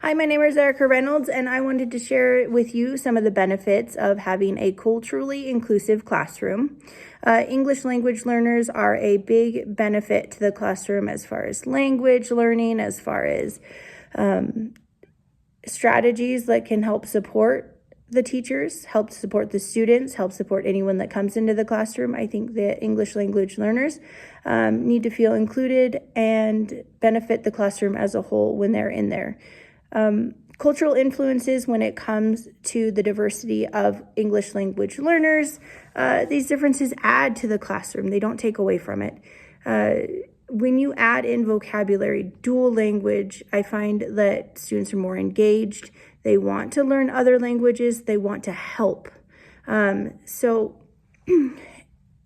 Hi, my name is Erica Reynolds, and I wanted to share with you some of the benefits of having a culturally inclusive classroom. English language learners are a big benefit to the classroom as far as language learning, as far as strategies that can help support the teachers, help support the students, help support anyone that comes into the classroom. I think that English language learners need to feel included and benefit the classroom as a whole when they're in there. Cultural influences when it comes to the diversity of English language learners. These differences add to the classroom. They don't take away from it. When you add in vocabulary, dual language, I find that students are more engaged. They want to learn other languages. They want to help. So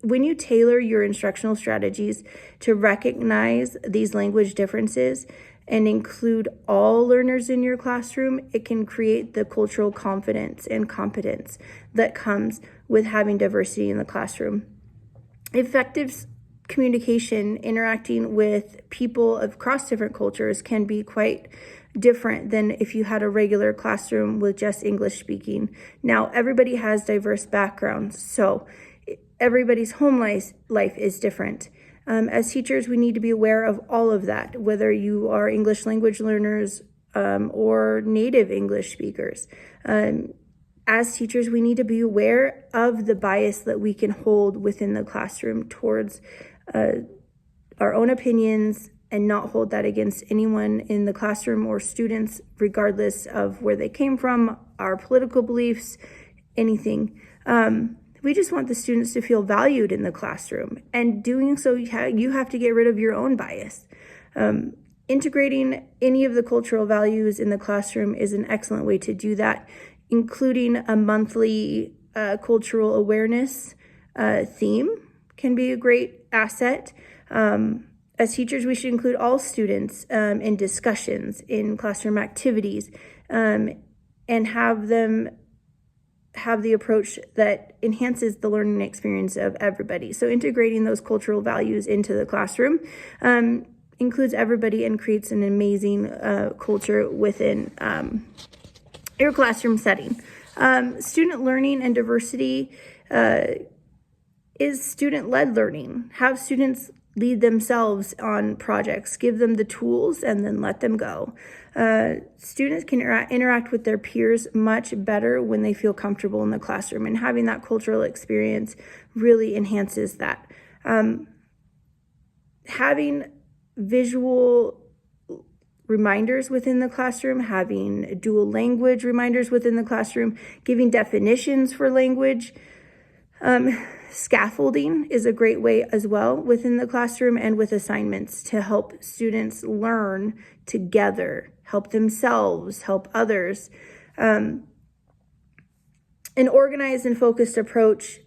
when you tailor your instructional strategies to recognize these language differences and include all learners in your classroom, it can create the cultural confidence and competence that comes with having diversity in the classroom. Effective communication, interacting with people across different cultures can be quite different than if you had a regular classroom with just English speaking. Now, everybody has diverse backgrounds, so everybody's home life is different. As teachers, we need to be aware of all of that, whether you are English language learners or native English speakers. As teachers, we need to be aware of the bias that we can hold within the classroom towards our own opinions and not hold that against anyone in the classroom or students, regardless of where they came from, our political beliefs, anything. We just want the students to feel valued in the classroom, and doing so, you have to get rid of your own bias. Integrating any of the cultural values in the classroom is an excellent way to do that, including a monthly cultural awareness theme can be a great asset. As teachers, we should include all students in discussions, in classroom activities, and have them have the approach that enhances the learning experience of everybody. So integrating those cultural values into the classroom includes everybody and creates an amazing culture within your classroom setting. Student learning and diversity is student-led learning. Have students lead themselves on projects, give them the tools, and then let them go. Students can interact with their peers much better when they feel comfortable in the classroom, and having that cultural experience really enhances that. Having visual reminders within the classroom, having dual language reminders within the classroom, giving definitions for language. Scaffolding is a great way as well within the classroom, and with assignments to help students learn together, help themselves, help others. An organized and focused approach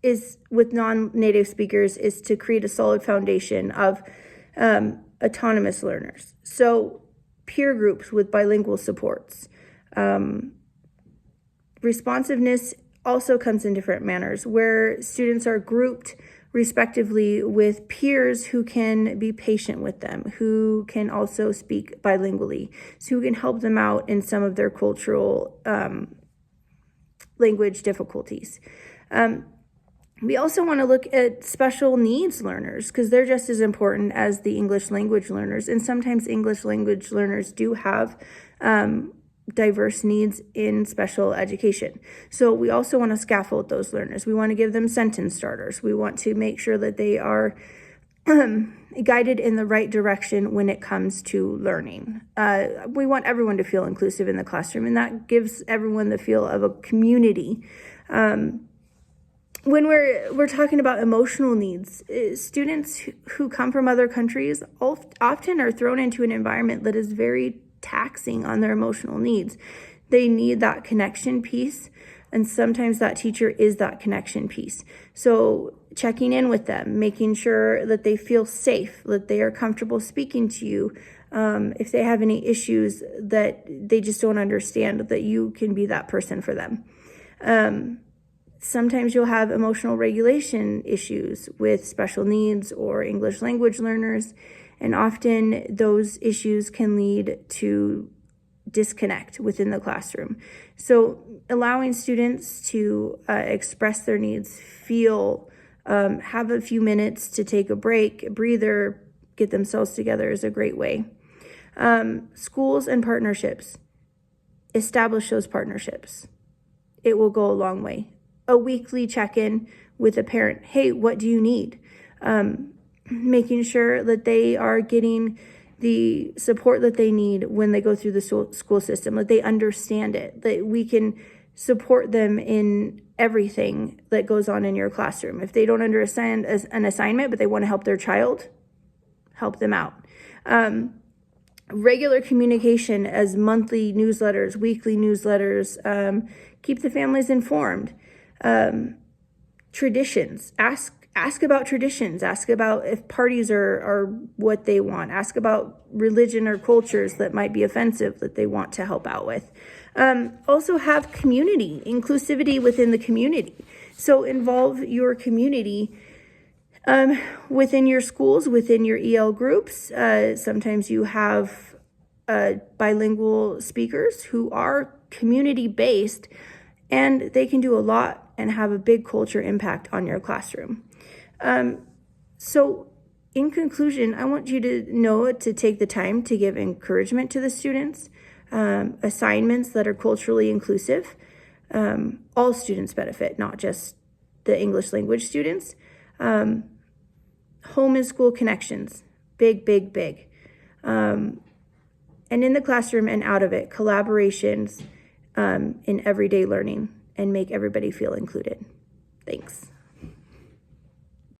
is with non-native speakers is to create a solid foundation of autonomous learners. So peer groups with bilingual supports. Responsiveness also comes in different manners, where students are grouped respectively with peers who can be patient with them, who can also speak bilingually, so who can help them out in some of their cultural language difficulties. We also want to look at special needs learners, because they're just as important as the English language learners. And sometimes English language learners do have diverse needs in special education. So we also want to scaffold those learners. We want to give them sentence starters. We want to make sure that they are guided in the right direction when it comes to learning. We want everyone to feel inclusive in the classroom, and that gives everyone the feel of a community. When we're talking about emotional needs, students who come from other countries often are thrown into an environment that is very taxing on their emotional needs. They need that connection piece, and sometimes that teacher is that connection piece. So checking in with them, making sure that they feel safe, that they are comfortable speaking to you. If they have any issues that they just don't understand, that you can be that person for them. Sometimes you'll have emotional regulation issues with special needs or English language learners, and often those issues can lead to disconnect within the classroom. So allowing students to express their needs, feel, have a few minutes to take a break, a breather, get themselves together is a great way. Schools and partnerships. Establish those partnerships. It will go a long way. A weekly check-in with a parent. Hey, what do you need? Making sure that they are getting the support that they need when they go through the school system, that they understand it, that we can support them in everything that goes on in your classroom. If they don't understand an assignment, but they want to help their child, help them out. Regular communication as monthly newsletters, weekly newsletters, keep the families informed. Traditions, ask about traditions, ask about if parties are what they want, ask about religion or cultures that might be offensive that they want to help out with. Also have community, inclusivity within the community. So involve your community within your schools, within your EL groups. Sometimes you have bilingual speakers who are community-based, and they can do a lot and have a big culture impact on your classroom. So in conclusion, I want you to know to take the time to give encouragement to the students, assignments that are culturally inclusive. All students benefit, not just the English language students. Home and school connections, big, big, big. And in the classroom and out of it, collaborations in everyday learning, and make everybody feel included. Thanks.